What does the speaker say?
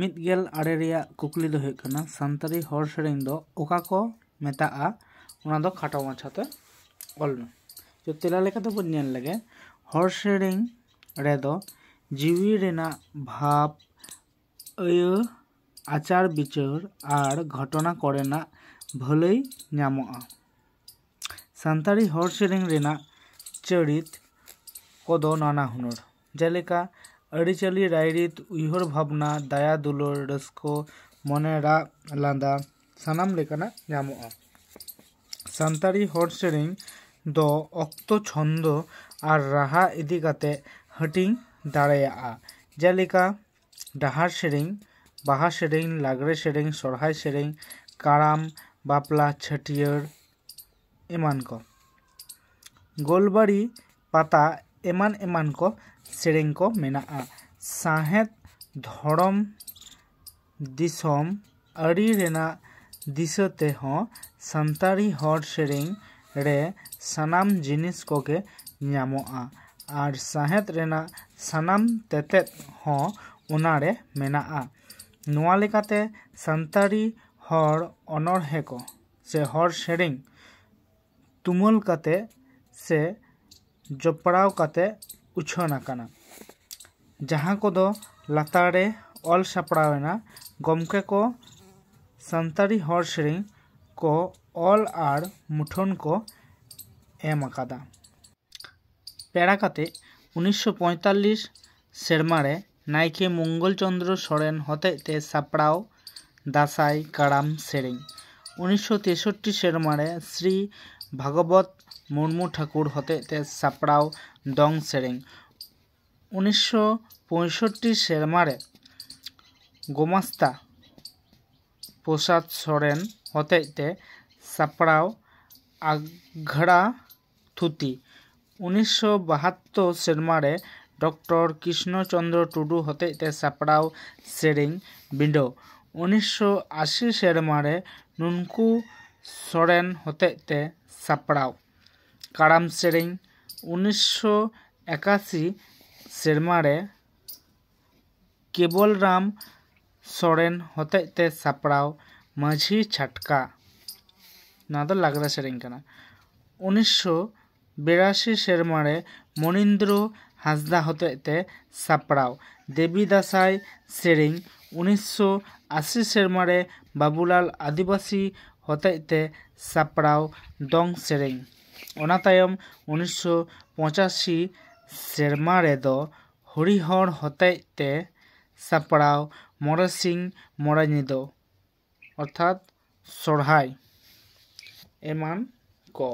ᱢᱤᱫᱜᱮᱞ ᱟᱨᱮ ᱨᱮᱭᱟᱜ ᱠᱩᱠᱞᱤ ᱫᱚ ᱦᱩᱭᱩᱜ ᱠᱟᱱᱟ ᱥᱟᱱᱛᱟᱲᱤ ᱦᱚᱲ ᱥᱮᱨᱮᱧ ᱫᱚ ᱚᱠᱟ ᱠᱚ ᱢᱮᱛᱟᱜᱼᱟ? ᱚᱱᱟ ᱫᱚ ᱠᱷᱟᱴᱚ ᱢᱟᱪᱷᱟᱛᱮ ᱚᱞ ᱢᱮ। ᱛᱚ ᱛᱮᱞᱟ ᱞᱮᱠᱟᱛᱮ ᱵᱚᱱ ᱧᱮᱞ ᱞᱮᱜᱮ ᱦᱚᱲ ᱥᱮᱨᱮᱧ ᱨᱮᱫᱚ ᱡᱤᱣᱤ ᱨᱮᱱᱟᱜ ᱵᱷᱟᱵᱽ, ᱟᱹᱭᱟᱹ, ᱟᱪᱟᱨ ᱵᱤᱪᱟᱹᱨ ᱟᱨ ᱜᱷᱚᱴᱚᱱᱟ ᱠᱚᱨᱮᱱᱟᱜ ᱵᱷᱟᱹᱞᱟᱹᱭ ᱧᱟᱢᱚᱜᱼᱟ। ᱥᱟᱱᱛᱟᱲᱤ ᱦᱚᱲ ᱥᱮᱨᱮᱧ ᱨᱮᱱᱟᱜ ᱪᱚᱨᱤᱛ ᱠᱚᱫᱚ ᱱᱟᱱᱟ ᱦᱩᱱᱟᱹᱨ, ᱡᱮᱞᱮᱠᱟ ᱟᱹᱨᱤᱪᱟᱹᱞᱤ, ᱨᱟᱭᱨᱤᱛ, ᱩᱭᱦᱟᱹᱨ ᱵᱷᱟᱵᱽᱱᱟ, ᱫᱟᱭᱟ ᱫᱩᱞᱟᱹᱲ, ᱨᱟᱹᱥᱠᱟᱹ, ᱢᱚᱱᱮ ᱨᱟᱜ, ᱞᱟᱸᱫᱟ ᱥᱟᱱᱟᱢ ᱞᱮᱠᱟᱱᱟᱜ ᱧᱟᱢᱚᱜᱼᱟ। ᱥᱟᱱᱛᱟᱲᱤ ᱦᱚᱲ ᱥᱮᱨᱮᱧ ᱫᱚ ᱚᱠᱛᱚ, ᱪᱷᱚᱱᱫᱚ ᱟᱨ ᱨᱟᱦᱟ ᱤᱫᱤ ᱠᱟᱛᱮ ᱦᱟᱹᱴᱤᱧ ᱫᱟᱲᱮᱭᱟᱜᱼᱟ, ᱡᱮᱞᱮᱠᱟ ᱰᱟᱦᱟᱨ ᱥᱮᱨᱮᱧ, ᱵᱟᱦᱟ ᱥᱮᱨᱮᱧ, ᱞᱟᱜᱽᱲᱮ ᱥᱮᱨᱮᱧ, ᱥᱚᱨᱦᱟᱭ ᱥᱮᱨᱮᱧ, ᱠᱟᱨᱟᱢ, ᱵᱟᱯᱞᱟ, ᱪᱷᱟᱹᱴᱭᱟᱹᱨ ᱮᱢᱟᱱ ᱠᱚ। ᱜᱳᱞᱵᱟᱹᱲᱤ ᱯᱟᱛᱟ ᱮᱢᱟᱱ ᱠᱚ ᱥᱮᱨᱮᱧ ᱠᱚ ᱢᱮᱱᱟᱜᱼᱟ। ᱥᱟᱶᱦᱮᱫ, ᱫᱷᱚᱨᱚᱢ, ᱫᱤᱥᱚᱢ ᱟᱹᱨᱤ ᱨᱮᱱᱟᱜ ᱫᱤᱥᱟᱹ ᱛᱮᱦᱚᱸ ᱥᱟᱱᱛᱟᱲᱤ ᱦᱚᱲ ᱥᱮᱨᱮᱧ ᱨᱮ ᱥᱟᱱᱟᱢ ᱡᱤᱱᱤᱥ ᱠᱚᱜᱮ ᱧᱟᱢᱚᱜᱼᱟ ᱟᱨ ᱥᱟᱶᱦᱮᱫ ᱨᱮᱱᱟᱜ ᱥᱟᱱᱟम ᱛᱮᱛᱮᱫ ᱦᱚᱸ ᱚᱱᱟᱨᱮ ᱢᱮᱱᱟᱜᱼᱟ। ᱱᱚᱣᱟ ᱞᱮᱠᱟᱛᱮ ᱥᱟᱱᱛᱟᱲᱤ ᱦᱚᱲ ᱚᱱᱚᱬᱦᱮ ᱠᱚ ᱥᱮ ᱦᱚᱲ ᱥᱮᱨᱮᱧ ᱛᱩᱢᱟᱹᱞ ᱠᱟᱛᱮ ᱥᱮ ᱡᱚᱯᱲᱟᱣ ᱠᱟᱛᱮ ᱩᱪᱷᱟᱹᱱ ᱟᱠᱟᱱᱟ, ᱡᱟᱦᱟᱸ ᱠᱚᱫᱚ ᱞᱟᱛᱟᱨ ᱨᱮ ᱚᱞ ᱥᱟᱯᱲᱟᱣᱮᱱᱟ। ᱜᱚᱢᱠᱮ ᱠᱚ ᱥᱟᱱᱛᱟᱲᱤ ᱦᱚᱲ ᱥᱮᱨᱮᱧ ᱠᱚ ᱚᱞ ᱟᱨ ᱢᱩᱴᱷᱟᱹᱱ ᱠᱚ ᱮᱢ ᱟᱠᱟᱫᱟ। ᱯᱮᱲᱟ ᱠᱟᱛᱮ 1945 ᱥᱮᱨᱢᱟᱨᱮ ᱱᱟᱭᱠᱮ ᱢᱚᱝᱜᱚᱞ ᱪᱚᱸᱫᱽᱨᱚ ᱥᱚᱨᱮᱱ ᱦᱚᱛᱮᱡ ᱛᱮ ᱥᱟᱯᱲᱟᱣ ᱫᱟᱸᱥᱟᱭ ᱠᱟᱨᱟᱢ ᱥᱮᱨᱮᱧ। 1963 ᱥᱮᱨᱢᱟᱨᱮ ᱥᱨᱤ ᱵᱷᱟᱜᱚᱵᱚᱛ ᱢᱩᱨᱢᱩ ᱴᱷᱟᱹᱠᱩᱨ ᱦᱚᱛᱮᱡ ᱛᱮ ᱥᱟᱯᱲᱟᱣ ᱫᱚᱝ ᱥᱮᱨᱮᱧ। 1965 ᱥᱮᱨᱢᱟᱨᱮ ᱜᱳᱢᱟᱥᱛᱟ ᱯᱨᱚᱥᱟᱫ ᱥᱚᱨᱮᱱ ᱦᱚᱛᱮᱡ ᱛᱮ ᱥᱟᱯᱲᱟᱣ ᱟᱜᱷᱲᱟ ᱛᱷᱩᱛᱤ। 1972 ᱥᱮᱨᱢᱟᱨᱮ ᱰᱚᱠᱴᱚᱨ ᱠᱨᱤᱥᱱᱚ ᱪᱚᱸᱫᱽᱨᱚ ᱴᱩᱰᱩ ᱦᱚᱛᱮᱡ ᱛᱮ ᱥᱟᱯᱲᱟᱣ ᱥᱮᱨᱮᱧ ᱵᱤᱸᱰᱟᱹ। 1980 ᱥᱮᱨᱢᱟᱨᱮ ᱱᱩᱱᱠᱩ ᱥᱚᱨᱮᱱ ᱦᱚᱛᱮᱡ ᱛᱮ ᱥᱟᱯᱲᱟᱣ ᱠᱟᱨᱟᱢ ᱥᱮᱨᱮᱧ। 1981 ᱥᱮᱨᱢᱟᱨᱮ ᱠᱮᱵᱚᱞᱨᱟᱢ ᱥᱚᱨᱮᱱ ᱦᱚᱛᱮᱡ ᱛᱮ ᱥᱟᱯᱲᱟᱣ ᱢᱟᱹᱡᱷᱤ ᱪᱷᱟᱴᱠᱟ, ᱱᱚᱣᱟ ᱫᱚ ᱞᱟᱜᱽᱲᱮ ᱥᱮᱨᱮᱧ ᱠᱟᱱᱟ। 1982 ᱥᱮᱨᱢᱟᱨᱮ ᱢᱚᱱᱤᱱᱫᱨᱚ ᱦᱟᱸᱥᱫᱟ ᱦᱚᱛᱮᱡ ᱛᱮ ᱥᱟᱯᱲᱟᱣ ᱫᱮᱵী ᱫᱟᱸᱥᱟᱭ ᱥᱮᱨᱮᱧ। 1980 ᱥᱮᱨᱢᱟᱨᱮ ᱵᱟᱵᱩᱞᱟᱞ ᱟᱹᱫᱤᱵᱟᱹᱥᱤ ᱦᱚᱛᱮᱡ ᱛᱮ ᱥᱟᱯᱲᱟᱣ ᱫᱚᱝ ᱥᱮᱨᱮᱧ। ᱚᱱᱟ ᱛᱟᱭᱚᱢ 1985 ᱥᱮᱨᱢᱟ ᱨᱮᱫᱚ ᱦᱚᱨᱤᱦᱚᱨ ᱦᱚᱛᱮᱡ ᱛᱮ ᱥᱟᱯᱲᱟᱣ ᱢᱚᱬᱮ ᱥᱤᱧ ᱢᱚᱬᱮ ᱧᱤᱫᱟᱹ ᱚᱨᱛᱷᱟᱛ ᱥᱚᱨᱦᱟᱭ ᱮᱢᱟᱱ ᱠᱚ।